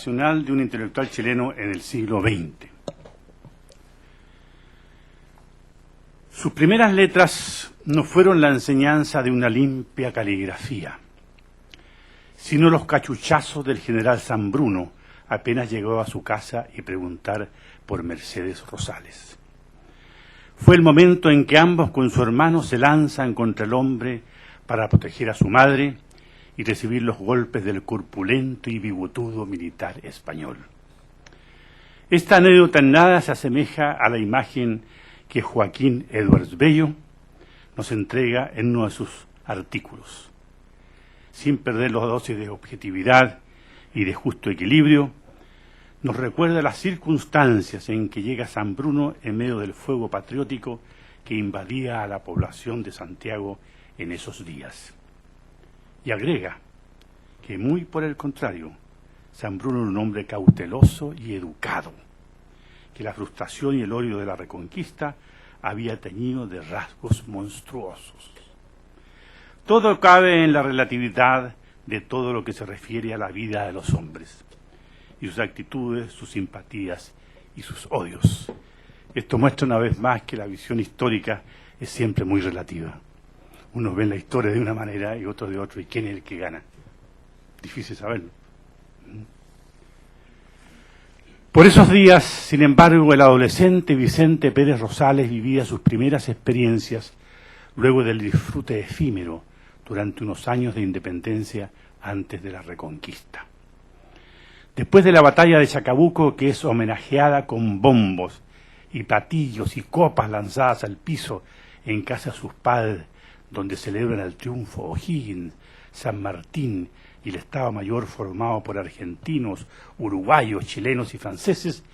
fundacional de un intelectual chileno en el siglo XX. Sus primeras letras no fueron la enseñanza de una limpia caligrafía, sino los cachuchazos del general Zambruno apenas llegó a su casa y preguntar por Mercedes Rosales. Fue el momento en que ambos con su hermano se lanzan contra el hombre para proteger a su madre y recibir los golpes del corpulento y bigotudo militar español. Esta anécdota en nada se asemeja a la imagen que Joaquín Edwards Bello nos entrega en uno de sus artículos. Sin perder los dosis de objetividad y de justo equilibrio, nos recuerda las circunstancias en que llega Zambruno en medio del fuego patriótico que invadía a la población de Santiago en esos días. Y agrega que muy por el contrario, Zambruno era un hombre cauteloso y educado, que la frustración y el odio de la Reconquista había teñido de rasgos monstruosos. Todo cabe en la relatividad de todo lo que se refiere a la vida de los hombres, y sus actitudes, sus simpatías y sus odios. Esto muestra una vez más que la visión histórica es siempre muy relativa. Unos ven la historia de una manera y otros de otra, ¿y quién es el que gana? Difícil saberlo. Por esos días, sin embargo, el adolescente Vicente Pérez Rosales vivía sus primeras experiencias luego del disfrute efímero durante unos años de independencia antes de la Reconquista. Después de la batalla de Chacabuco, que es homenajeada con bombos y platillos y copas lanzadas al piso en casa de sus padres, donde celebran el triunfo O'Higgins, San Martín y el Estado Mayor formado por argentinos, uruguayos, chilenos y franceses,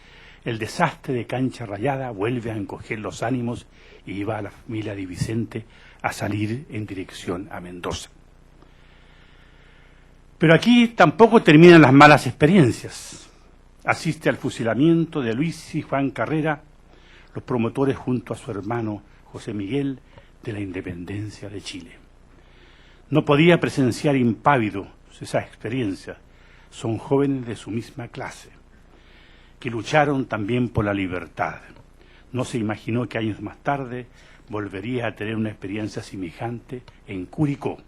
el desastre de Cancha Rayada vuelve a encoger los ánimos y lleva a la familia de Vicente a salir en dirección a Mendoza. Pero aquí tampoco terminan las malas experiencias. Asiste al fusilamiento de Luis y Juan Carrera, los promotores junto a su hermano José Miguel de la independencia de Chile. No podía presenciar impávido esa experiencia. Son jóvenes de su misma clase, que lucharon también por la libertad. No se imaginó que años más tarde volvería a tener una experiencia semejante en Curicó,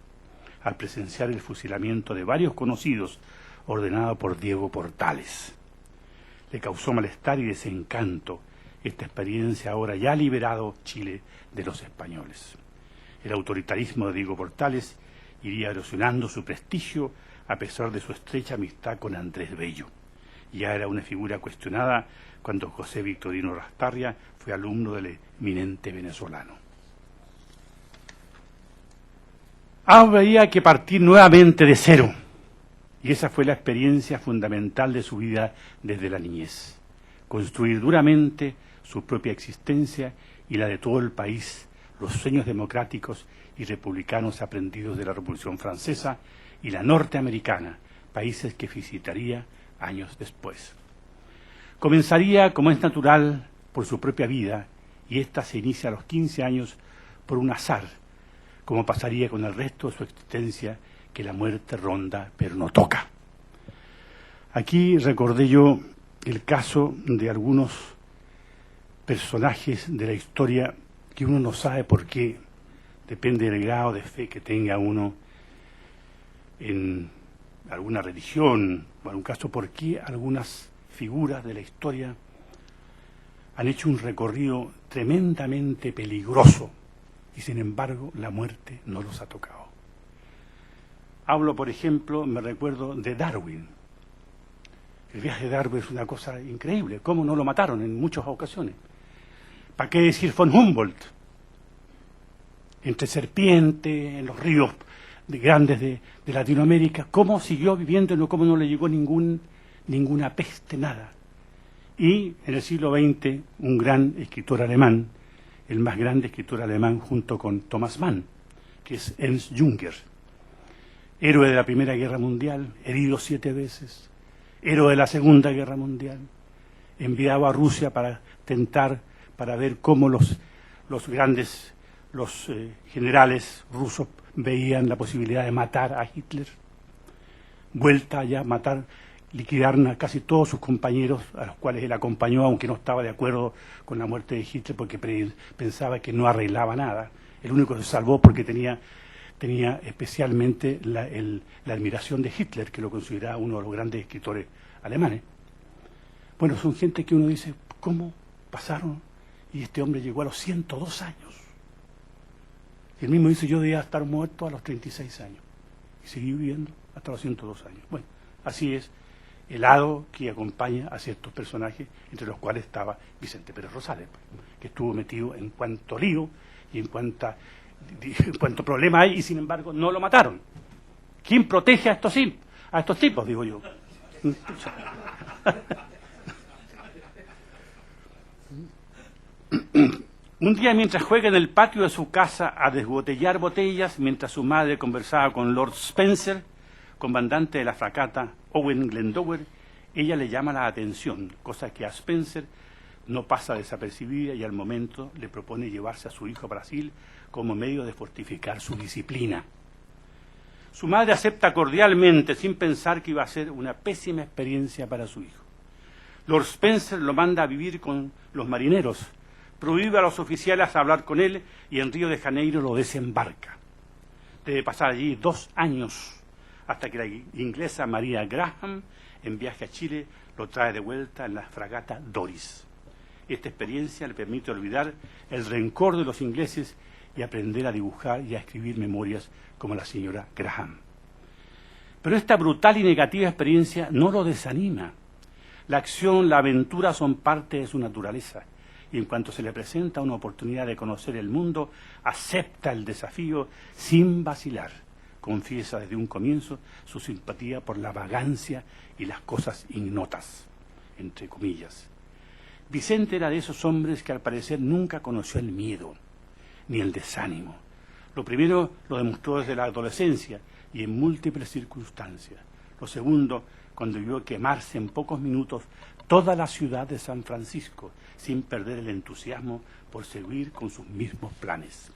al presenciar el fusilamiento de varios conocidos ordenado por Diego Portales. Le causó malestar y desencanto esta experiencia ahora ya liberado Chile de los españoles. El autoritarismo de Diego Portales iría erosionando su prestigio a pesar de su estrecha amistad con Andrés Bello. Ya era una figura cuestionada cuando José Victorino Rastarria fue alumno del eminente venezolano. Habría que partir nuevamente de cero, y esa fue la experiencia fundamental de su vida desde la niñez. Construir duramente su propia existencia y la de todo el país, los sueños democráticos y republicanos aprendidos de la Revolución Francesa y la norteamericana, países que visitaría años después. Comenzaría, como es natural, por su propia vida, y ésta se inicia a los 15 años por un azar, como pasaría con el resto de su existencia, que la muerte ronda pero no toca. Aquí recordé yo el caso de algunos personajes de la historia que uno no sabe por qué, depende del grado de fe que tenga uno en alguna religión, o en algún caso por qué algunas figuras de la historia han hecho un recorrido tremendamente peligroso y sin embargo la muerte no los ha tocado. Hablo, por ejemplo, me recuerdo de Darwin. El viaje de Darwin es una cosa increíble, cómo no lo mataron en muchas ocasiones. ¿Para qué decir von Humboldt? Entre serpientes, en los ríos grandes de Latinoamérica, cómo siguió viviendo y cómo no le llegó ninguna peste, nada. Y en el siglo XX, un gran escritor alemán, el más grande escritor alemán junto con Thomas Mann, que es Ernst Jünger, héroe de la Primera Guerra Mundial, herido 7 veces, héroe de la Segunda Guerra Mundial, enviado a Rusia para ver cómo los generales rusos veían la posibilidad de matar a Hitler, vuelta allá a matar, liquidaron a casi todos sus compañeros, a los cuales él acompañó, aunque no estaba de acuerdo con la muerte de Hitler, porque pensaba que no arreglaba nada. El único que se salvó porque tenía especialmente la admiración de Hitler, que lo consideraba uno de los grandes escritores alemanes. Bueno, son gente que uno dice, ¿cómo pasaron? Y este hombre llegó a los 102 años. Y él mismo dice, yo debía estar muerto a los 36 años. Y seguí viviendo hasta los 102 años. Bueno, así es el hado que acompaña a ciertos personajes, entre los cuales estaba Vicente Pérez Rosales, que estuvo metido en cuanto lío y en cuanto problema hay, y sin embargo no lo mataron. ¿Quién protege a estos tipos, digo yo? Un día, mientras juega en el patio de su casa a desbotellar botellas, mientras su madre conversaba con Lord Spencer, comandante de la fragata Owen Glendower, ella le llama la atención, cosa que a Spencer no pasa desapercibida, y al momento le propone llevarse a su hijo a Brasil como medio de fortificar su disciplina. Su madre acepta cordialmente, sin pensar que iba a ser una pésima experiencia para su hijo. Lord Spencer lo manda a vivir con los marineros, prohíbe a los oficiales hablar con él y en Río de Janeiro lo desembarca. Debe pasar allí 2 años hasta que la inglesa María Graham, en viaje a Chile, lo trae de vuelta en la fragata Doris. Esta experiencia le permite olvidar el rencor de los ingleses y aprender a dibujar y a escribir memorias como la señora Graham. Pero esta brutal y negativa experiencia no lo desanima. La acción, la aventura son parte de su naturaleza, y en cuanto se le presenta una oportunidad de conocer el mundo, acepta el desafío sin vacilar. Confiesa desde un comienzo su simpatía por la vagancia y las cosas ignotas, entre comillas. Vicente era de esos hombres que al parecer nunca conoció el miedo, ni el desánimo. Lo primero lo demostró desde la adolescencia y en múltiples circunstancias. Lo segundo, cuando vio quemarse en pocos minutos toda la ciudad de San Francisco, sin perder el entusiasmo por seguir con sus mismos planes.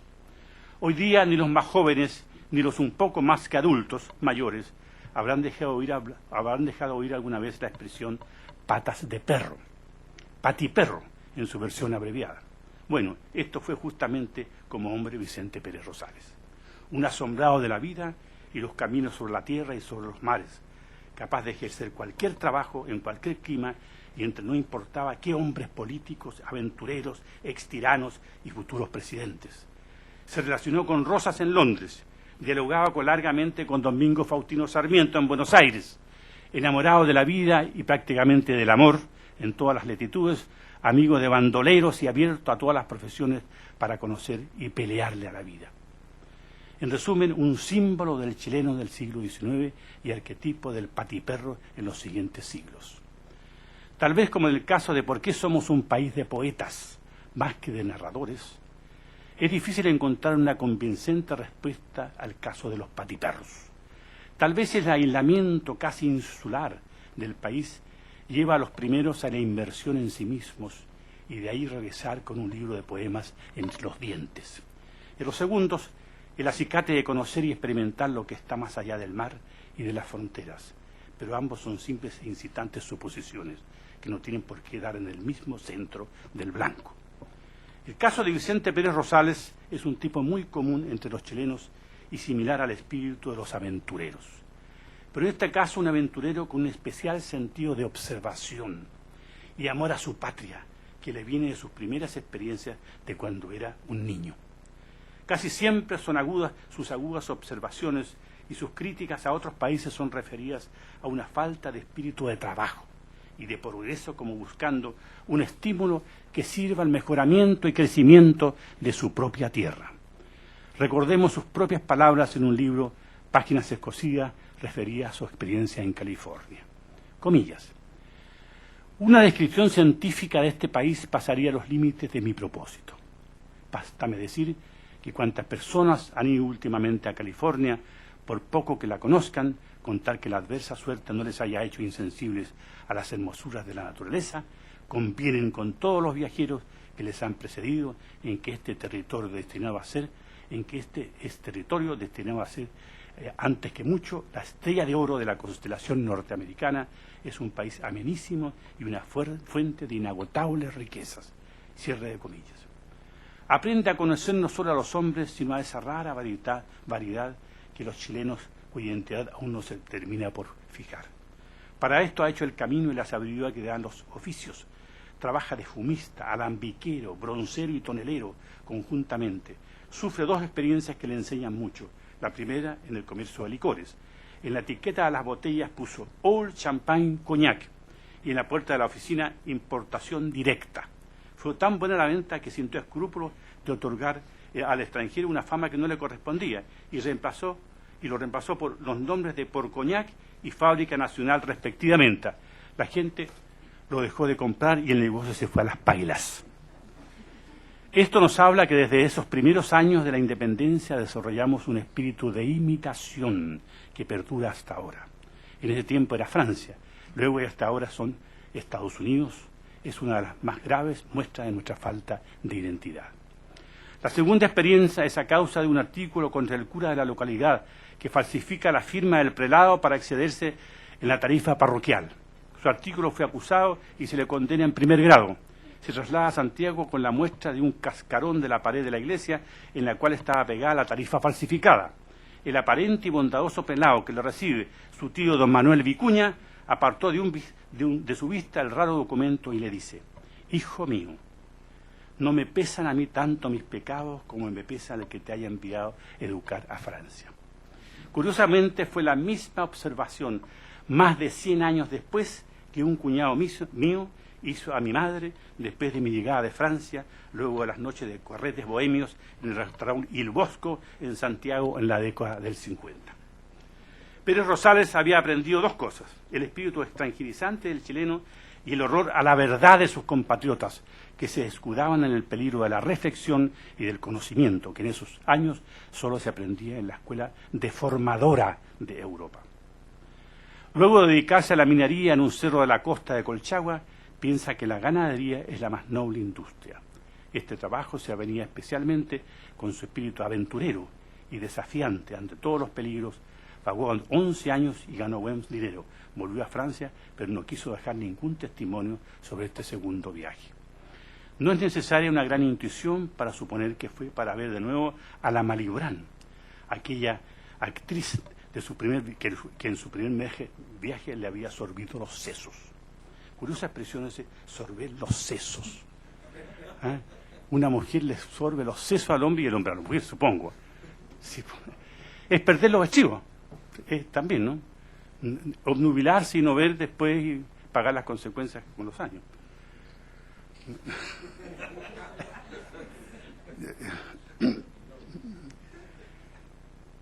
Hoy día ni los más jóvenes, ni los un poco más que adultos, mayores, habrán dejado oír alguna vez la expresión patas de perro, patiperro, en su versión abreviada. Bueno, esto fue justamente como hombre Vicente Pérez Rosales, un asombrado de la vida y los caminos sobre la tierra y sobre los mares, capaz de ejercer cualquier trabajo en cualquier clima, y entre no importaba qué hombres políticos, aventureros, extiranos y futuros presidentes. Se relacionó con Rosas en Londres, dialogaba largamente con Domingo Faustino Sarmiento en Buenos Aires, enamorado de la vida y prácticamente del amor en todas las latitudes, amigo de bandoleros y abierto a todas las profesiones para conocer y pelearle a la vida. En resumen, un símbolo del chileno del siglo XIX y arquetipo del patiperro en los siguientes siglos. Tal vez como en el caso de por qué somos un país de poetas más que de narradores, es difícil encontrar una convincente respuesta al caso de los patiperros. Tal vez el aislamiento casi insular del país lleva a los primeros a la inversión en sí mismos y de ahí regresar con un libro de poemas entre los dientes. Y los segundos, el acicate de conocer y experimentar lo que está más allá del mar y de las fronteras. Pero ambos son simples e incitantes suposiciones que no tienen por qué dar en el mismo centro del blanco. El caso de Vicente Pérez Rosales es un tipo muy común entre los chilenos y similar al espíritu de los aventureros. Pero en este caso un aventurero con un especial sentido de observación y amor a su patria, que le viene de sus primeras experiencias de cuando era un niño. Casi siempre son agudas sus agudas observaciones y sus críticas a otros países son referidas a una falta de espíritu de trabajo y de progreso, como buscando un estímulo que sirva al mejoramiento y crecimiento de su propia tierra. Recordemos sus propias palabras en un libro, Páginas escocidas, referidas a su experiencia en California. Comillas. Una descripción científica de este país pasaría los límites de mi propósito. Bástame decir que cuantas personas han ido últimamente a California, por poco que la conozcan, con tal que la adversa suerte no les haya hecho insensibles a las hermosuras de la naturaleza, convienen con todos los viajeros que les han precedido en que este territorio destinado a ser antes que mucho, la estrella de oro de la constelación norteamericana. Es un país amenísimo y una fuente de inagotables riquezas. Cierre de comillas. Aprende a conocer no solo a los hombres, sino a esa rara variedad que los chilenos, cuya identidad aún no se termina por fijar. Para esto ha hecho el camino y la sabiduría que dan los oficios. Trabaja de fumista, alambiquero, broncero y tonelero conjuntamente. Sufre 2 experiencias que le enseñan mucho. La primera, en el comercio de licores. En la etiqueta de las botellas puso Old Champagne Cognac y en la puerta de la oficina importación directa. Fue tan buena la venta que sintió escrúpulos de otorgar al extranjero una fama que no le correspondía y lo reemplazó por los nombres de Porcognac y Fábrica Nacional respectivamente. La gente lo dejó de comprar y el negocio se fue a las pailas. Esto nos habla que desde esos primeros años de la independencia desarrollamos un espíritu de imitación que perdura hasta ahora. En ese tiempo era Francia, luego y hasta ahora son Estados Unidos. Es una de las más graves muestras de nuestra falta de identidad. La segunda experiencia es a causa de un artículo contra el cura de la localidad que falsifica la firma del prelado para excederse en la tarifa parroquial. Su artículo fue acusado y se le condena en primer grado. Se traslada a Santiago con la muestra de un cascarón de la pared de la iglesia en la cual estaba pegada la tarifa falsificada. El aparente y bondadoso prelado que le recibe su tío don Manuel Vicuña apartó de su vista el raro documento y le dice: hijo mío, no me pesan a mí tanto mis pecados como me pesa el que te haya enviado a educar a Francia. Curiosamente fue la misma observación más de 100 años después que un cuñado mío hizo a mi madre después de mi llegada de Francia, luego de las noches de corretes bohemios en el restaurante Il Bosco en Santiago en la década del 50. Pérez Rosales había aprendido 2 cosas: el espíritu extranjerizante del chileno y el horror a la verdad de sus compatriotas, que se escudaban en el peligro de la reflexión y del conocimiento, que en esos años solo se aprendía en la escuela deformadora de Europa. Luego de dedicarse a la minería en un cerro de la costa de Colchagua, piensa que la ganadería es la más noble industria. Este trabajo se avenía especialmente con su espíritu aventurero y desafiante ante todos los peligros. Pagó 11 años y ganó buen dinero. Volvió a Francia, pero no quiso dejar ningún testimonio sobre este segundo viaje. No es necesaria una gran intuición para suponer que fue para ver de nuevo a la Malibran, aquella actriz que en su primer viaje le había sorbido los sesos. Curiosa expresión ese, sorber los sesos. ¿Eh? Una mujer le sorbe los sesos al hombre y el hombre a la mujer, supongo. Sí, es perder los estribos. También, ¿no? Obnubilarse y no ver después y pagar las consecuencias con los años.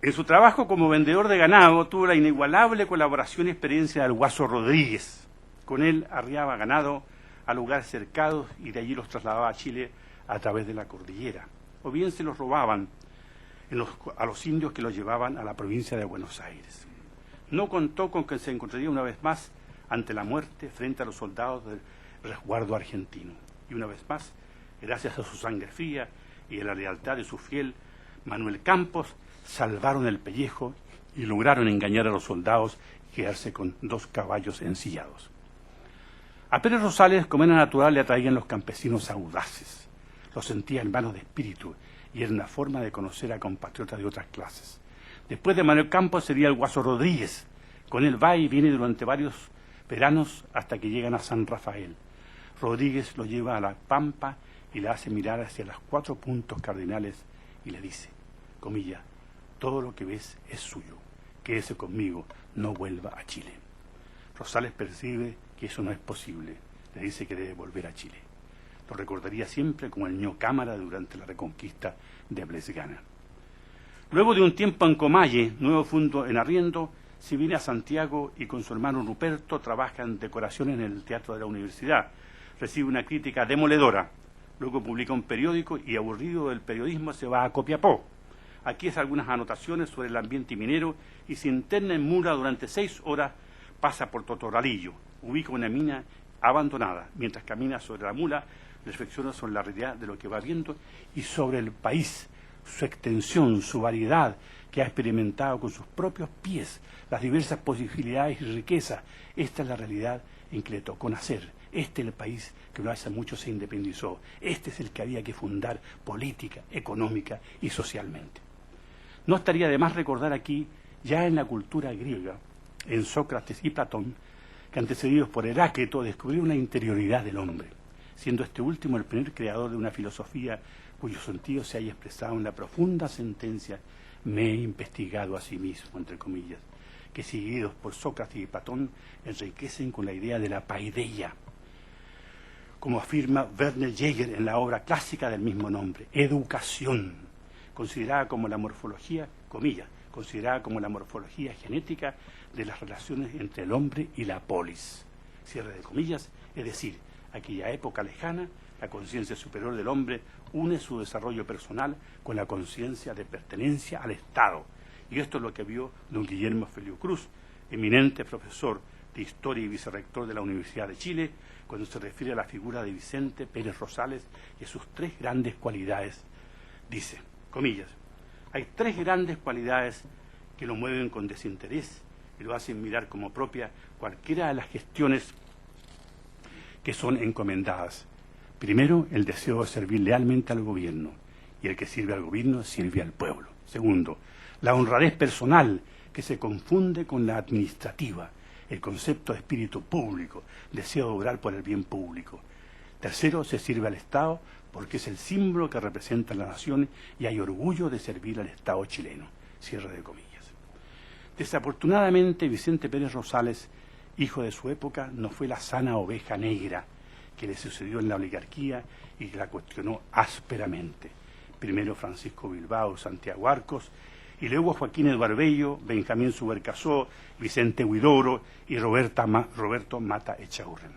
En su trabajo como vendedor de ganado tuvo la inigualable colaboración y experiencia del Guaso Rodríguez. Con él arriaba ganado a lugares cercados y de allí los trasladaba a Chile a través de la cordillera. O bien se los robaban a los indios que los llevaban a la provincia de Buenos Aires. No contó con que se encontraría una vez más ante la muerte frente a los soldados del resguardo argentino. Y una vez más, gracias a su sangre fría y a la lealtad de su fiel Manuel Campos, salvaron el pellejo y lograron engañar a los soldados y quedarse con 2 caballos ensillados. A Pérez Rosales, como era natural, le atraían los campesinos audaces. Los sentía hermanos de espíritu y era una forma de conocer a compatriotas de otras clases. Después de Manuel Campos sería el Guaso Rodríguez. Con él va y viene durante varios veranos hasta que llegan a San Rafael. Rodríguez lo lleva a la Pampa y le hace mirar hacia los 4 puntos cardinales y le dice, comilla, todo lo que ves es suyo, quédese conmigo, no vuelva a Chile. Rosales percibe que eso no es posible, le dice que debe volver a Chile. Lo recordaría siempre como el ño Cámara durante la reconquista de Blesgana. Luego de un tiempo en Comalle, nuevo fundo en arriendo, se viene a Santiago y con su hermano Ruperto trabaja en decoraciones en el Teatro de la Universidad. Recibe una crítica demoledora. Luego publica un periódico y, aburrido del periodismo, se va a Copiapó. Aquí hace algunas anotaciones sobre el ambiente minero y se interna en Mura durante 6 horas, pasa por Totoralillo, ubica una mina abandonada. Mientras camina sobre la mula, reflexiona sobre la realidad de lo que va viendo y sobre el país, su extensión, su variedad, que ha experimentado con sus propios pies las diversas posibilidades y riquezas. Esta es la realidad en que le tocó nacer. Este es el país que no hace mucho se independizó. Este es el que había que fundar política, económica y socialmente. No estaría de más recordar aquí, ya en la cultura griega, en Sócrates y Platón, que antecedidos por Heráclito descubrieron la interioridad del hombre, siendo este último el primer creador de una filosofía cuyo sentido se haya expresado en la profunda sentencia «me he investigado a sí mismo», entre comillas, que seguidos por Sócrates y Platón enriquecen con la idea de la paideia, como afirma Werner Jaeger en la obra clásica del mismo nombre, educación, considerada como la morfología, comillas, considerada como la morfología genética de las relaciones entre el hombre y la polis, cierre de comillas, es decir, aquella época lejana, la conciencia superior del hombre une su desarrollo personal con la conciencia de pertenencia al Estado. Y esto es lo que vio don Guillermo Feliu Cruz, eminente profesor de Historia y vicerrector de la Universidad de Chile, cuando se refiere a la figura de Vicente Pérez Rosales y a sus tres grandes cualidades. Dice, comillas, hay tres grandes cualidades que lo mueven con desinterés y lo hacen mirar como propia cualquiera de las gestiones que son encomendadas. Primero, el deseo de servir lealmente al gobierno, y el que sirve al gobierno sirve al pueblo. Segundo, la honradez personal, que se confunde con la administrativa, el concepto de espíritu público, deseo de obrar por el bien público. Tercero, se sirve al Estado porque es el símbolo que representa a la nación y hay orgullo de servir al Estado chileno. Cierre de comillas. Desafortunadamente, Vicente Pérez Rosales, hijo de su época, no fue la sana oveja negra que le sucedió en la oligarquía y que la cuestionó ásperamente. Primero Francisco Bilbao, Santiago Arcos, y luego Joaquín Eduardo Bello, Benjamín Subercasó, Vicente Huidobro y Roberto Mata Echaurren.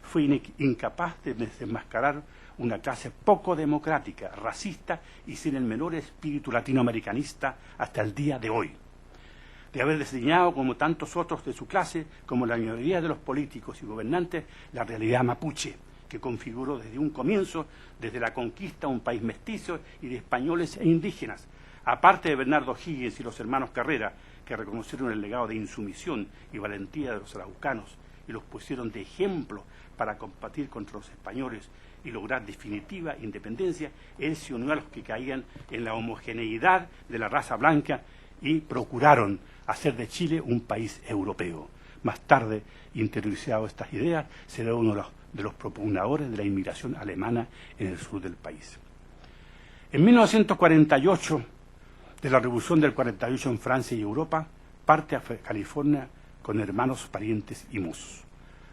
Fue incapaz de desenmascarar una clase poco democrática, racista y sin el menor espíritu latinoamericanista hasta el día de hoy. De haber diseñado, como tantos otros de su clase, como la mayoría de los políticos y gobernantes, la realidad mapuche, que configuró desde un comienzo, desde la conquista, un país mestizo y de españoles e indígenas, aparte de Bernardo Higgins y los hermanos Carrera, que reconocieron el legado de insumisión y valentía de los araucanos y los pusieron de ejemplo para combatir contra los españoles y lograr definitiva independencia. Él se unió a los que caían en la homogeneidad de la raza blanca y procuraron hacer de Chile un país europeo. Más tarde, interiorizado estas ideas, será uno de los propugnadores de la inmigración alemana en el sur del país. En 1948, de la Revolución del 48 en Francia y Europa, parte a California con hermanos, parientes y mozos.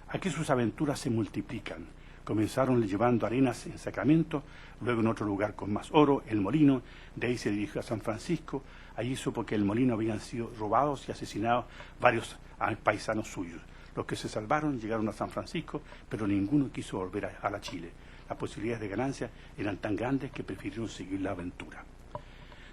Aquí sus aventuras se multiplican. Comenzaron llevando arenas en Sacramento, luego en otro lugar con más oro, El Molino, de ahí se dirigió a San Francisco. Allí supo que El Molino habían sido robados y asesinados varios paisanos suyos. Los que se salvaron llegaron a San Francisco, pero ninguno quiso volver a la Chile. Las posibilidades de ganancia eran tan grandes que prefirieron seguir la aventura.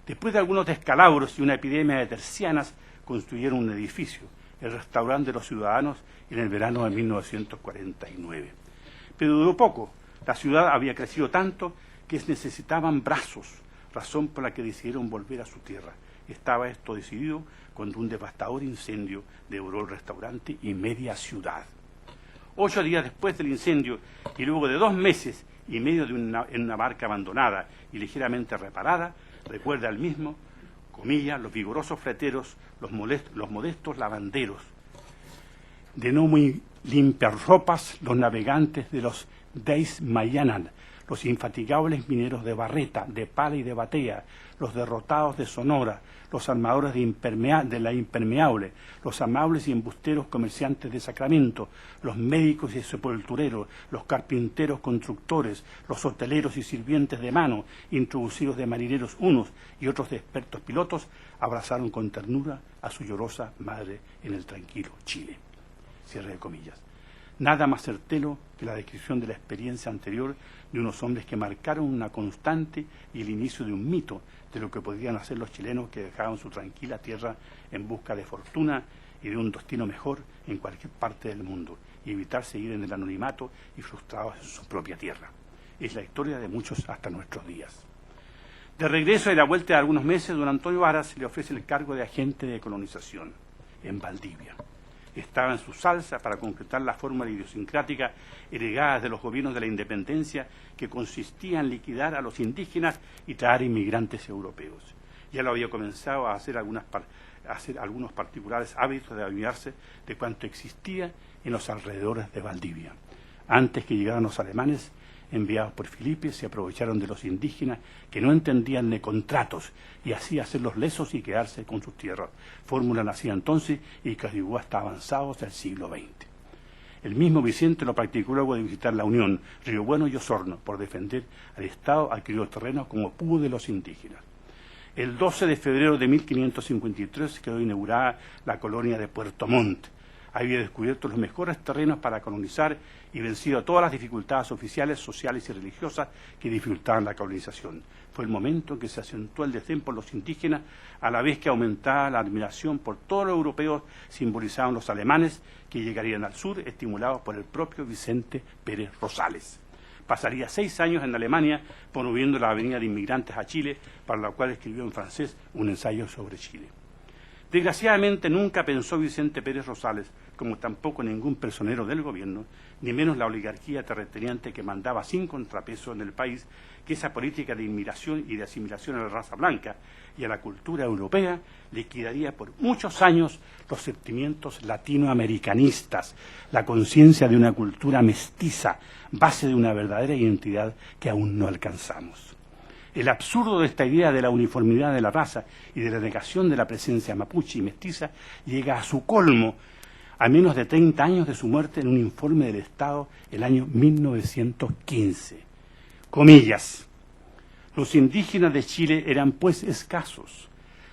Después de algunos descalabros y una epidemia de tercianas, construyeron un edificio, el Restaurante de los Ciudadanos, en el verano de 1949. Pero duró poco. La ciudad había crecido tanto que necesitaban brazos, razón por la que decidieron volver a su tierra. Estaba esto decidido cuando un devastador incendio devoró el restaurante y media ciudad. 8 días después del incendio y luego de 2 meses y medio en una barca abandonada y ligeramente reparada, recuerda el mismo, comillas, los vigorosos freteros, los modestos lavanderos, de no muy limpias ropas, los navegantes de los Deis Mayanan, los infatigables mineros de Barreta, de Pala y de Batea, los derrotados de Sonora, los armadores de la Impermeable, los amables y embusteros comerciantes de Sacramento, los médicos y sepultureros, los carpinteros constructores, los hoteleros y sirvientes de mano, introducidos de marineros unos y otros de expertos pilotos, abrazaron con ternura a su llorosa madre en el tranquilo Chile. Cierre de comillas. Nada más certero que la descripción de la experiencia anterior de unos hombres que marcaron una constante y el inicio de un mito de lo que podrían hacer los chilenos que dejaban su tranquila tierra en busca de fortuna y de un destino mejor en cualquier parte del mundo y evitar seguir en el anonimato y frustrados en su propia tierra. Es la historia de muchos hasta nuestros días. De regreso y la vuelta de algunos meses, don Antonio Vara se le ofrece el cargo de agente de colonización en Valdivia. Estaba en su salsa para concretar la fórmula idiosincrática heredada de los gobiernos de la independencia, que consistía en liquidar a los indígenas y traer inmigrantes europeos. Ya lo había comenzado a hacer algunos particulares hábitos de adueñarse de cuanto existía en los alrededores de Valdivia. Antes que llegaran los alemanes, enviados por Felipe, se aprovecharon de los indígenas que no entendían de contratos y así hacerlos lesos y quedarse con sus tierras. Fórmula nacida entonces y que llegó hasta avanzados del siglo XX. El mismo Vicente lo practicó luego de visitar la Unión, Río Bueno y Osorno, por defender al Estado, adquirió terrenos como pudo de los indígenas. El 12 de febrero de 1553 quedó inaugurada la colonia de Puerto Montt. Había descubierto los mejores terrenos para colonizar y vencido todas las dificultades oficiales, sociales y religiosas que dificultaban la colonización. Fue el momento en que se acentuó el desdén por los indígenas, a la vez que aumentaba la admiración por todos los europeos, simbolizaban los alemanes que llegarían al sur, estimulados por el propio Vicente Pérez Rosales. Pasaría 6 años en Alemania promoviendo la avenida de inmigrantes a Chile, para la cual escribió en francés un ensayo sobre Chile. Desgraciadamente nunca pensó Vicente Pérez Rosales, como tampoco ningún personero del gobierno, ni menos la oligarquía terrateniente que mandaba sin contrapeso en el país, que esa política de inmigración y de asimilación a la raza blanca y a la cultura europea liquidaría por muchos años los sentimientos latinoamericanistas, la conciencia de una cultura mestiza, base de una verdadera identidad que aún no alcanzamos. El absurdo de esta idea de la uniformidad de la raza y de la negación de la presencia mapuche y mestiza llega a su colmo a menos de 30 años de su muerte en un informe del Estado el año 1915. Comillas: los indígenas de Chile eran pues escasos,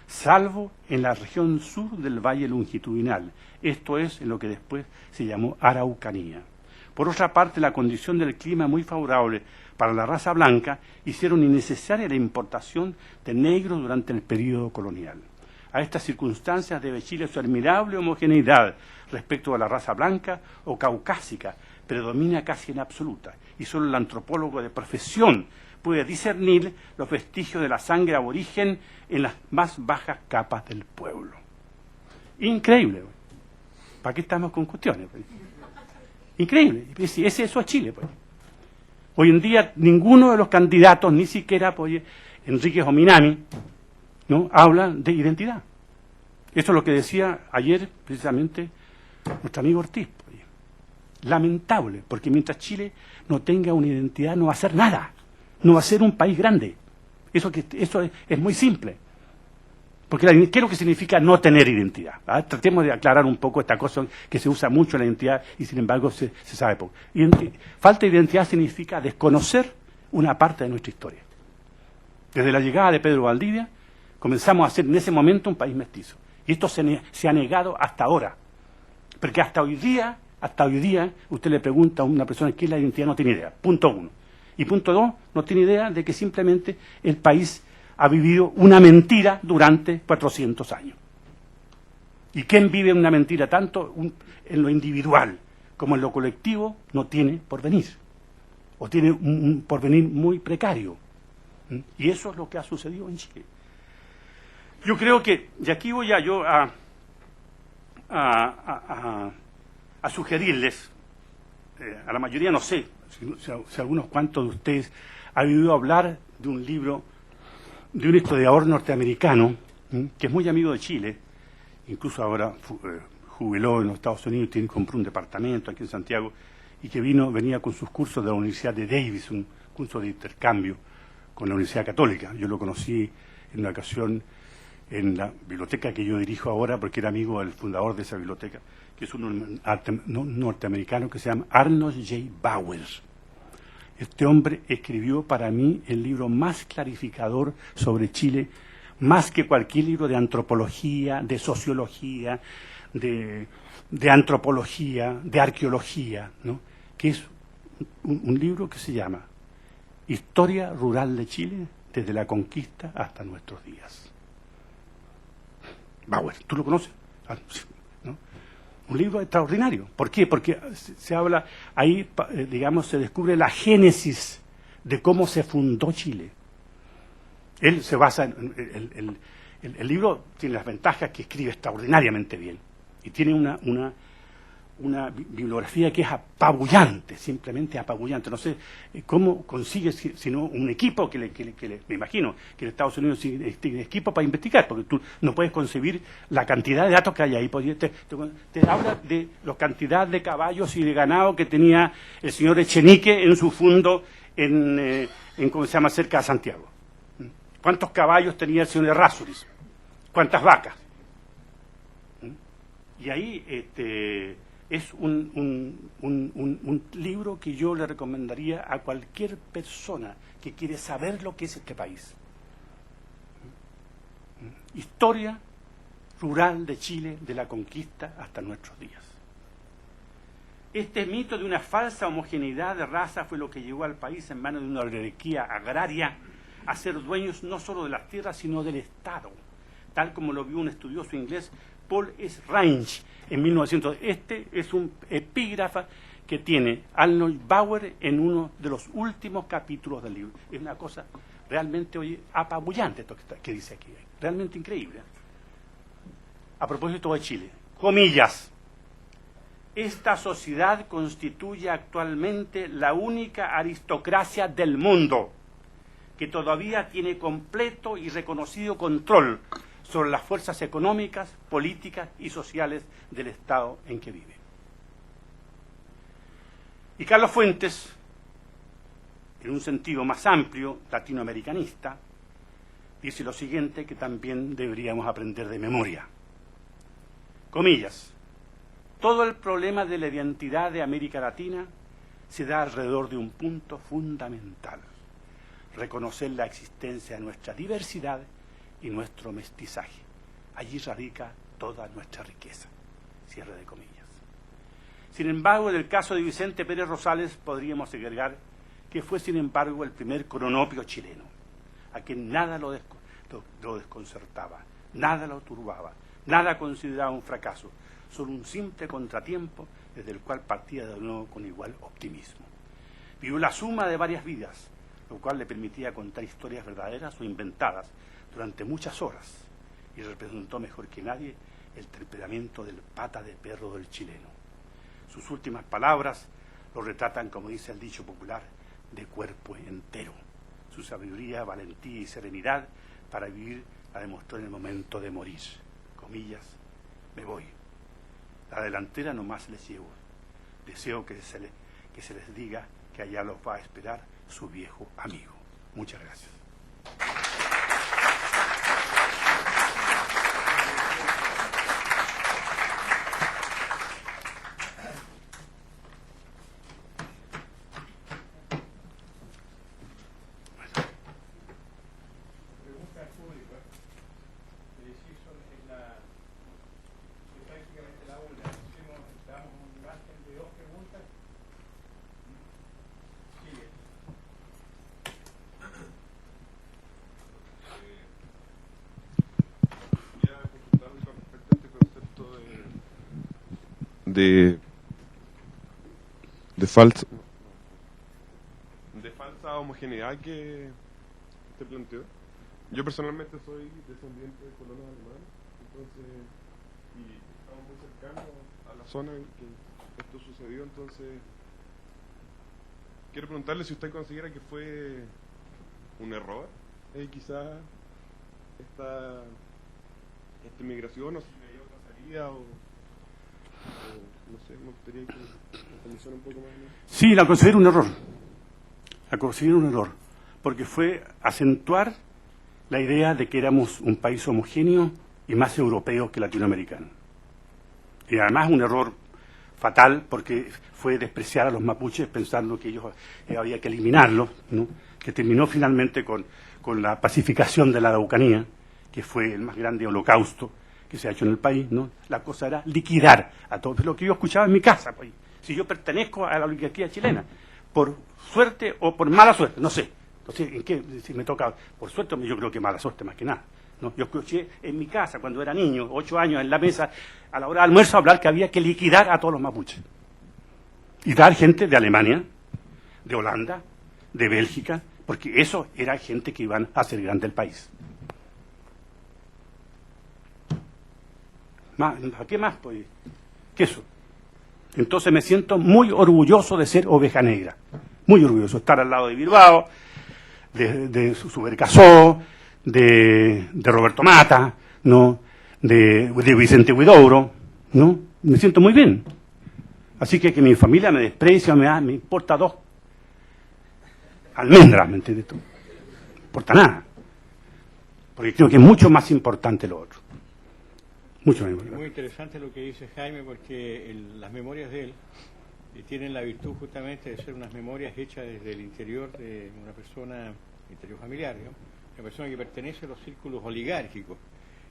salvo en la región sur del Valle Longitudinal, esto es, en lo que después se llamó Araucanía. Por otra parte, la condición del clima muy favorable para la raza blanca hicieron innecesaria la importación de negros durante el período colonial. A estas circunstancias debe Chile su admirable homogeneidad respecto a la raza blanca o caucásica, predomina casi en absoluta, y solo el antropólogo de profesión puede discernir los vestigios de la sangre aborigen en las más bajas capas del pueblo. Increíble. ¿Para qué estamos con cuestiones? Increíble. Es eso a Chile, pues. Hoy en día ninguno de los candidatos, ni siquiera Enrique Ominami, ¿no?, habla de identidad. Eso es lo que decía ayer precisamente nuestro amigo Ortiz. Lamentable, porque mientras Chile no tenga una identidad no va a ser nada, no va a ser un país grande. Eso es muy simple. Porque ¿qué es lo que significa no tener identidad? Tratemos de aclarar un poco esta cosa que se usa mucho en la identidad y sin embargo se sabe poco. Falta de identidad significa desconocer una parte de nuestra historia. Desde la llegada de Pedro Valdivia comenzamos a ser en ese momento un país mestizo. Y esto se ha negado hasta ahora. Porque hasta hoy día, usted le pregunta a una persona qué es la identidad, no tiene idea. Punto 1. Y punto 2, no tiene idea de que simplemente el país ha vivido una mentira durante 400 años. ¿Y quién vive una mentira tanto en lo individual como en lo colectivo? No tiene porvenir. O tiene un porvenir muy precario. Y eso es lo que ha sucedido en Chile. Yo creo que, y aquí voy a sugerirles, a la mayoría no sé, si algunos cuantos de ustedes han oído hablar de un libro de un historiador norteamericano que es muy amigo de Chile, incluso ahora jubiló en los Estados Unidos, compró un departamento aquí en Santiago, y que venía con sus cursos de la Universidad de Davis, un curso de intercambio con la Universidad Católica. Yo lo conocí en una ocasión en la biblioteca que yo dirijo ahora, porque era amigo del fundador de esa biblioteca, que es un norteamericano que se llama Arnold J. Bowers. Este hombre escribió para mí el libro más clarificador sobre Chile, más que cualquier libro de antropología, de sociología, de antropología, de arqueología, ¿no?, que es un libro que se llama Historia Rural de Chile desde la conquista hasta nuestros días. Bauer, ¿tú lo conoces? ¿No? Un libro extraordinario. ¿Por qué? Porque se habla, ahí, digamos, se descubre la génesis de cómo se fundó Chile. Él se basa en... El libro tiene las ventajas que escribe extraordinariamente bien y tiene una bibliografía que es apabullante, simplemente apabullante. No sé cómo consigue, sino un equipo me imagino que en Estados Unidos tiene equipo para investigar, porque tú no puedes concebir la cantidad de datos que hay ahí. Te habla de la cantidad de caballos y de ganado que tenía el señor Echenique en su fundo en ¿cómo se llama?, cerca de Santiago. ¿Cuántos caballos tenía el señor Errázuriz? ¿Cuántas vacas? Y ahí es un libro que yo le recomendaría a cualquier persona que quiere saber lo que es este país. Historia rural de Chile, de la conquista hasta nuestros días. Este mito de una falsa homogeneidad de raza fue lo que llevó al país en manos de una oligarquía agraria a ser dueños no solo de las tierras, sino del Estado, tal como lo vio un estudioso inglés, Paul S. Range, en 1900. Este es un epígrafe que tiene Arnold Bauer en uno de los últimos capítulos del libro. Es una cosa realmente, oye, apabullante esto que dice aquí, realmente increíble. A propósito de Chile, comillas, esta sociedad constituye actualmente la única aristocracia del mundo que todavía tiene completo y reconocido control sobre las fuerzas económicas, políticas y sociales del Estado en que vive. Y Carlos Fuentes, en un sentido más amplio, latinoamericanista, dice lo siguiente que también deberíamos aprender de memoria. Comillas, todo el problema de la identidad de América Latina se da alrededor de un punto fundamental: reconocer la existencia de nuestra diversidad y nuestro mestizaje. Allí radica toda nuestra riqueza. Cierre de comillas. Sin embargo, en el caso de Vicente Pérez Rosales podríamos agregar que fue, sin embargo, el primer cronopio chileno, a quien nada lo desconcertaba, nada lo turbaba, nada consideraba un fracaso, solo un simple contratiempo desde el cual partía de nuevo con igual optimismo. Vivió la suma de varias vidas, lo cual le permitía contar historias verdaderas o inventadas durante muchas horas, y representó mejor que nadie el temperamento del pata de perro del chileno. Sus últimas palabras lo retratan, como dice el dicho popular, de cuerpo entero. Su sabiduría, valentía y serenidad para vivir la demostró en el momento de morir. Comillas, me voy. La delantera nomás les llevo. Deseo que se les diga que allá los va a esperar su viejo amigo. Muchas gracias. de falsa homogeneidad que te planteó. Yo personalmente soy descendiente de colonos alemanes, entonces, y estamos muy cercanos a la zona en que esto sucedió, entonces quiero preguntarle si usted considera que fue un error, quizás esta migración, o si había otra salida, o no sé, me gustaría que me mencione un poco más. Sí, la considero un error. La considero un error, porque fue acentuar la idea de que éramos un país homogéneo y más europeo que latinoamericano. Y además un error fatal, porque fue despreciar a los mapuches pensando que ellos había que eliminarlos, ¿no? Que terminó finalmente con la pacificación de la Araucanía, que fue el más grande holocausto que se ha hecho en el país, ¿no? La cosa era liquidar a todos. Lo que yo escuchaba en mi casa, pues, si yo pertenezco a la oligarquía chilena, por suerte o por mala suerte, no sé. Entonces, ¿en qué? Si me toca por suerte, yo creo que mala suerte más que nada, ¿no? Yo escuché en mi casa, cuando era niño, 8 años, en la mesa, a la hora de almuerzo, hablar que había que liquidar a todos los mapuches. Y dar gente de Alemania, de Holanda, de Bélgica, porque eso era gente que iban a hacer grande el país. ¿A qué más, pues? ¿Qué eso? Entonces me siento muy orgulloso de ser oveja negra, muy orgulloso, estar al lado de Bilbao, de Subercasó, de Roberto Mata, ¿no? de Vicente Huidobro, ¿no? Me siento muy bien. Así que mi familia me desprecia, me importa dos almendras, ¿me entiendes tú? No importa nada. Porque creo que es mucho más importante lo otro. Mucho más importante. Muy interesante lo que dice Jaime, porque las memorias de él tienen la virtud justamente de ser unas memorias hechas desde el interior de una persona, interior familiar, ¿no? Una persona que pertenece a los círculos oligárquicos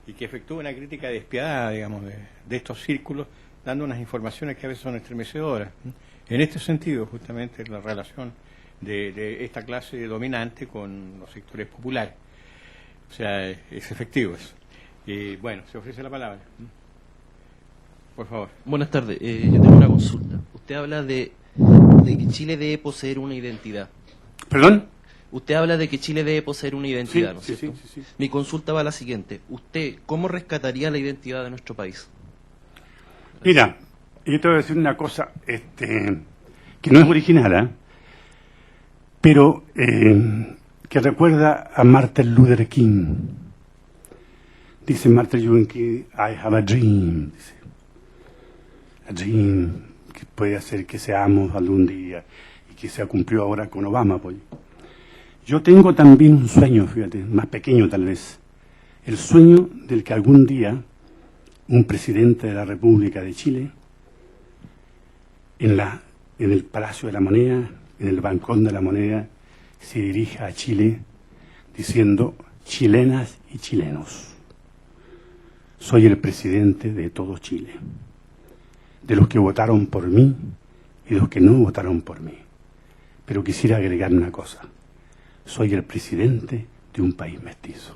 y que efectúa una crítica despiadada, digamos, de estos círculos, dando unas informaciones que a veces son estremecedoras, ¿no? En este sentido, justamente, la relación de esta clase dominante con los sectores populares. O sea, es efectivo eso. Bueno, se ofrece la palabra. Por favor. Buenas tardes. Yo tengo una consulta. Usted habla de que Chile debe poseer una identidad. ¿Perdón? Usted habla de que Chile debe poseer una identidad, ¿no es cierto? Sí. Mi consulta va a la siguiente. ¿Usted cómo rescataría la identidad de nuestro país? Mira, yo te voy a decir una cosa que no es original, ¿eh? Pero que recuerda a Martin Luther King. Dice Martin Luther King, I have a dream. Dice, a dream que puede hacer que seamos algún día y que se ha cumplido ahora con Obama, pues. Yo tengo también un sueño, fíjate, más pequeño tal vez, el sueño del que algún día un presidente de la República de Chile, en el Palacio de la Moneda, en el balcón de la Moneda, se dirija a Chile diciendo: chilenas y chilenos, soy el presidente de todo Chile, de los que votaron por mí y de los que no votaron por mí. Pero quisiera agregar una cosa: soy el presidente de un país mestizo.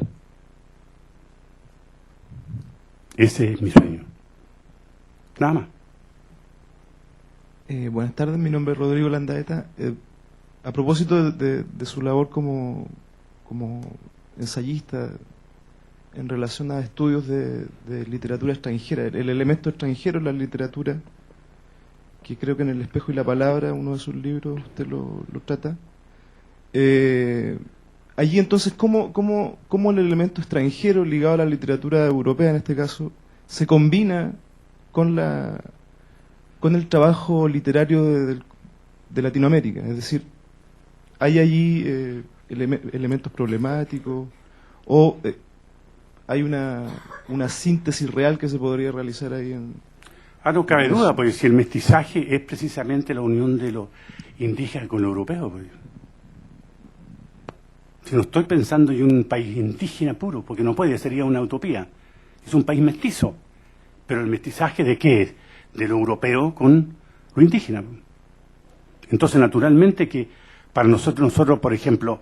Ese es mi sueño. Nada más. Buenas tardes, mi nombre es Rodrigo Landaeta. A propósito de su labor como ensayista en relación a estudios de literatura extranjera, el elemento extranjero en la literatura, que creo que en El espejo y la palabra, uno de sus libros, usted lo trata. Allí entonces, ¿cómo el elemento extranjero ligado a la literatura europea, en este caso, se combina con el trabajo literario de Latinoamérica? Es decir, ¿hay allí elementos problemáticos o hay una síntesis real que se podría realizar ahí en...? No cabe duda, porque si el mestizaje es precisamente la unión de los indígenas con los europeos, pues. Si no estoy pensando en un país indígena puro, porque no puede, sería una utopía. Es un país mestizo. Pero el mestizaje ¿de qué es? De lo europeo con lo indígena. Entonces, naturalmente que para nosotros por ejemplo,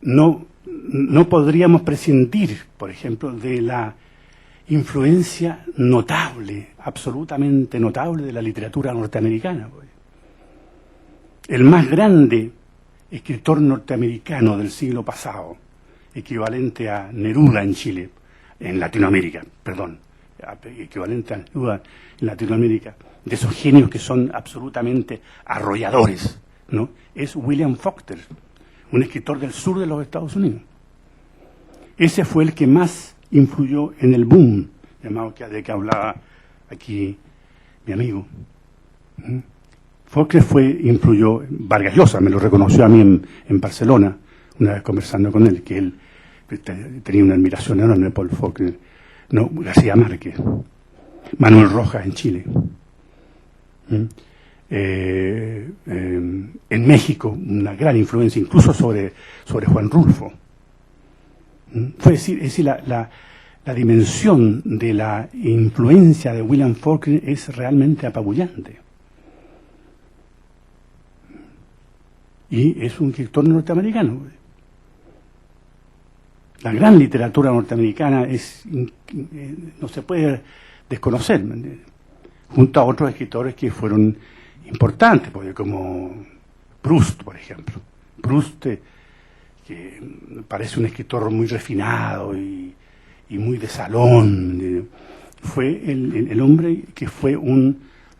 no podríamos prescindir, por ejemplo, de la influencia notable, absolutamente notable, de la literatura norteamericana. Pues. El más grande escritor norteamericano del siglo pasado, equivalente a Neruda en Chile, en Latinoamérica, perdón, equivalente a Neruda en Latinoamérica, de esos genios que son absolutamente arrolladores, ¿no? Es William Faulkner, un escritor del sur de los Estados Unidos. Ese fue el que más influyó en el boom, llamado de que hablaba aquí mi amigo. Faulkner influyó, Vargas Llosa me lo reconoció a mí en Barcelona, una vez conversando con él, que él tenía una admiración enorme por Faulkner. No, García Márquez, Manuel Rojas en Chile. En México, una gran influencia, incluso sobre Juan Rulfo. Es decir, la dimensión de la influencia de William Faulkner es realmente apabullante. Y es un escritor norteamericano. La gran literatura norteamericana no se puede desconocer, junto a otros escritores que fueron importantes, porque como Proust, por ejemplo. Proust, que parece un escritor muy refinado y muy de salón, fue el hombre que fue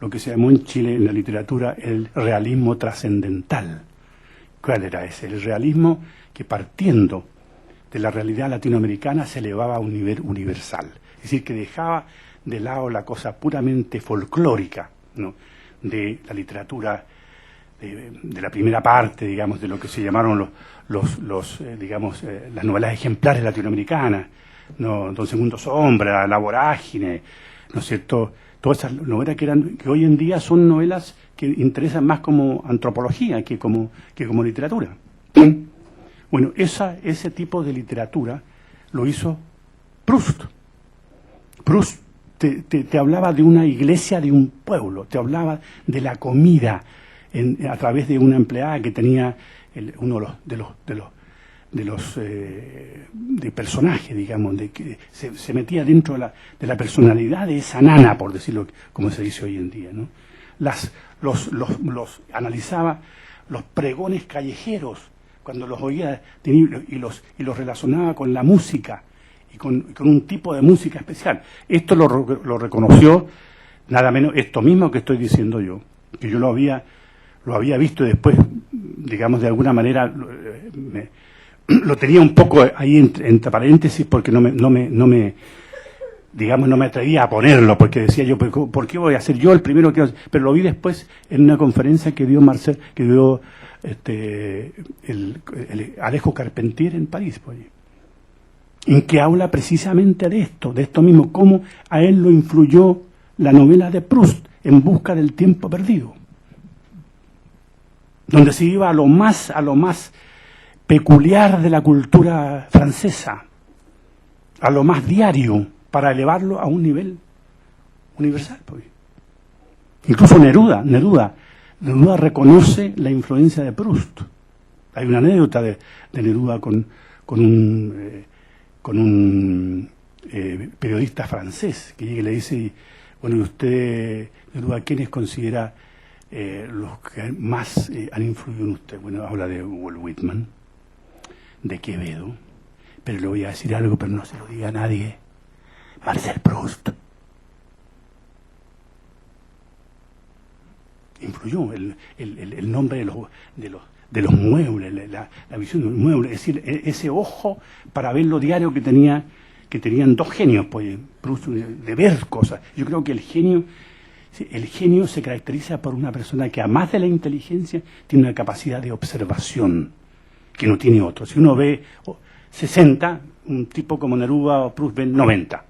lo que se llamó en Chile en la literatura el realismo trascendental. ¿Cuál era ese? El realismo que, partiendo de la realidad latinoamericana, se elevaba a un nivel universal. Es decir, que dejaba de lado la cosa puramente folclórica, ¿no?, de la literatura de la primera parte, digamos, de lo que se llamaron las novelas ejemplares latinoamericanas, ¿no? Don Segundo Sombra, La Vorágine, ¿no es cierto? Todas esas novelas que hoy en día son novelas que interesan más como antropología que como literatura. Bueno, ese tipo de literatura lo hizo Proust. Proust te hablaba de una iglesia de un pueblo, te hablaba de la comida a través de una empleada que tenía uno de los personajes, digamos, de que se metía dentro de la personalidad de esa nana, por decirlo como se dice hoy en día, ¿no? Analizaba los pregones callejeros cuando los oía y los relacionaba con la música y con un tipo de música especial. Esto lo reconoció nada menos esto mismo que estoy diciendo yo, que yo lo había visto y después, digamos, de alguna manera lo tenía un poco ahí entre paréntesis porque no me atrevía a ponerlo, porque decía yo, ¿por qué voy a ser yo el primero que...? Pero lo vi después en una conferencia que dio Alejo Carpentier en París, pues, en que habla precisamente de esto mismo, cómo a él lo influyó la novela de Proust, En busca del tiempo perdido, donde se iba a lo más peculiar de la cultura francesa, a lo más diario, para elevarlo a un nivel universal. Pues. Incluso Neruda reconoce la influencia de Proust. Hay una anécdota de Neruda con un periodista francés que llega y le dice, bueno, y usted, Neruda, ¿quiénes considera los que más han influido en usted? Bueno, habla de Walt Whitman, de Quevedo, pero le voy a decir algo, pero no se lo diga a nadie. Marcel Proust. Influyó el nombre de los muebles, la visión de los muebles, es decir, ese ojo para ver lo diario que tenían dos genios, pues, Proust, de ver cosas. Yo creo que el genio se caracteriza por una persona que, además de la inteligencia, tiene una capacidad de observación que no tiene otro. Si uno ve 60, un tipo como Neruda o Proust ven 90.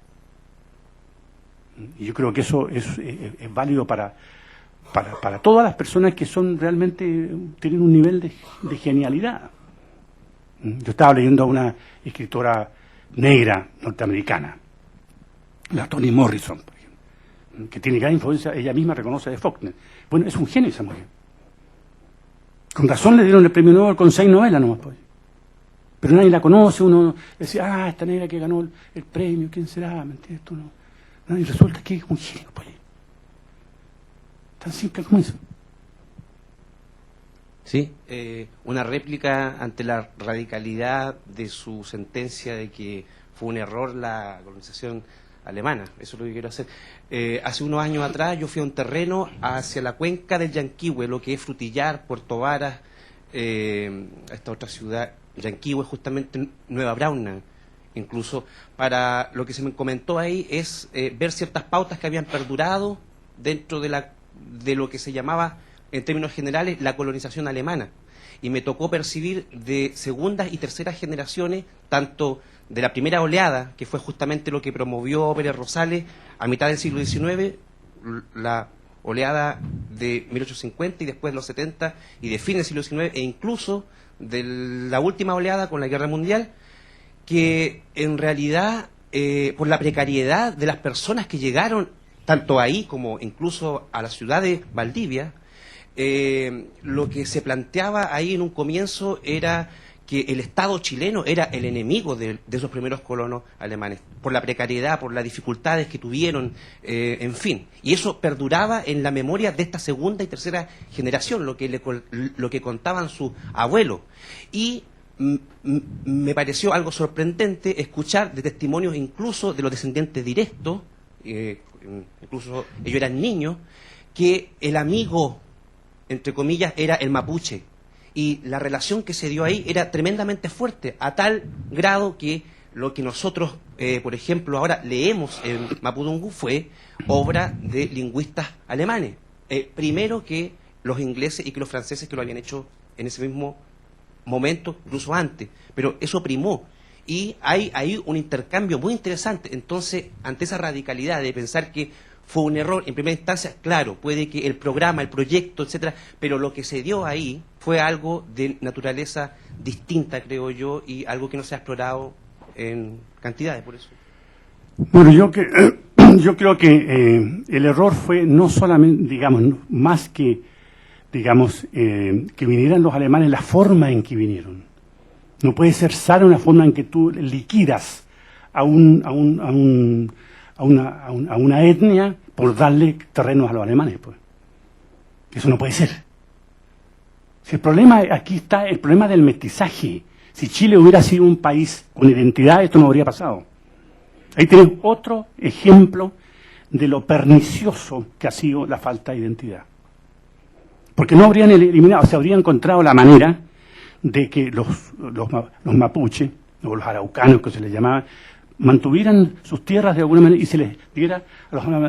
Y yo creo que eso es válido para todas las personas que tienen un nivel de genialidad. Yo estaba leyendo a una escritora negra norteamericana, la Toni Morrison, por ejemplo, que tiene gran influencia, ella misma reconoce, de Faulkner. Bueno, es un genio esa mujer. Con razón le dieron el premio Nobel con 6 novelas nomás, pues. Pero nadie la conoce, uno decía, esta negra que ganó el premio, ¿quién será? ¿Me entiendes? Tú no. Y resulta que es un genio, pues. Tan simple como eso. Sí, una réplica ante la radicalidad de su sentencia de que fue un error la colonización alemana. Eso es lo que quiero hacer. Hace unos años atrás yo fui a un terreno hacia la cuenca del Yanquihue, lo que es Frutillar, Puerto Varas, esta otra ciudad, Yanquihue, justamente Nueva Braunau. Incluso para lo que se me comentó ahí es ver ciertas pautas que habían perdurado dentro de lo que se llamaba, en términos generales, la colonización alemana. Y me tocó percibir de segundas y terceras generaciones, tanto de la primera oleada, que fue justamente lo que promovió Pérez Rosales a mitad del siglo XIX, la oleada de 1850 y después los 70 y de fin del siglo XIX, e incluso de la última oleada con la Guerra Mundial, que en realidad, por la precariedad de las personas que llegaron, tanto ahí como incluso a la ciudad de Valdivia, lo que se planteaba ahí en un comienzo era que el Estado chileno era el enemigo de esos primeros colonos alemanes, por la precariedad, por las dificultades que tuvieron, en fin. Y eso perduraba en la memoria de esta segunda y tercera generación, lo que contaban sus abuelos. Y me pareció algo sorprendente escuchar de testimonios incluso de los descendientes directos, incluso ellos eran niños, que el amigo, entre comillas, era el mapuche. Y la relación que se dio ahí era tremendamente fuerte, a tal grado que lo que nosotros, por ejemplo, ahora leemos en Mapudungun fue obra de lingüistas alemanes, primero que los ingleses y que los franceses, que lo habían hecho en ese mismo momento, incluso antes, pero eso primó. Y hay ahí un intercambio muy interesante. Entonces, ante esa radicalidad de pensar que fue un error en primera instancia, claro, puede que el programa, el proyecto, etcétera, pero lo que se dio ahí fue algo de naturaleza distinta, creo yo, y algo que no se ha explorado en cantidades, por eso. Bueno, yo creo que el error fue no solamente, digamos, más que, digamos, que vinieran los alemanes, la forma en que vinieron. No puede ser sana una forma en que tú liquidas a una etnia por darle terrenos a los alemanes, pues. Eso no puede ser. Si el problema, aquí está el problema del mestizaje. Si Chile hubiera sido un país con identidad, esto no habría pasado. Ahí tenés otro ejemplo de lo pernicioso que ha sido la falta de identidad. Porque no habrían eliminado, se habría encontrado la manera de que los mapuches, o los araucanos que se les llamaba, mantuvieran sus tierras de alguna manera y se les diera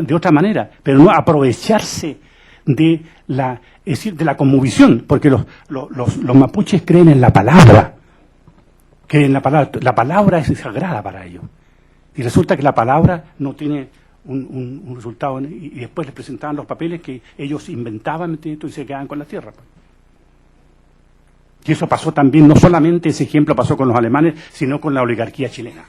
de otra manera, pero no aprovecharse de la, es decir, de la conmovisión, porque los mapuches creen en la palabra, la palabra es sagrada para ellos, y resulta que la palabra no tiene un resultado, y después les presentaban los papeles que ellos inventaban y se quedaban con la tierra. Y eso pasó también, no solamente ese ejemplo pasó con los alemanes, sino con la oligarquía chilena.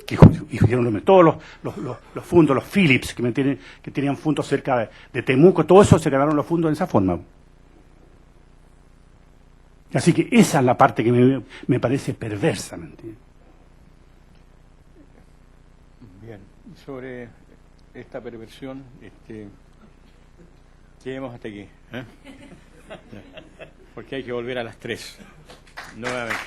Que hicieron todos los fundos, los Philips, que tenían fundos cerca de Temuco, todo eso se ganaron los fundos de esa forma. Así que esa es la parte que me parece perversa. ¿Me entiendes? Bien, sobre esta perversión, lleguemos hasta aquí, ¿eh? Porque hay que volver a las 3 nuevamente.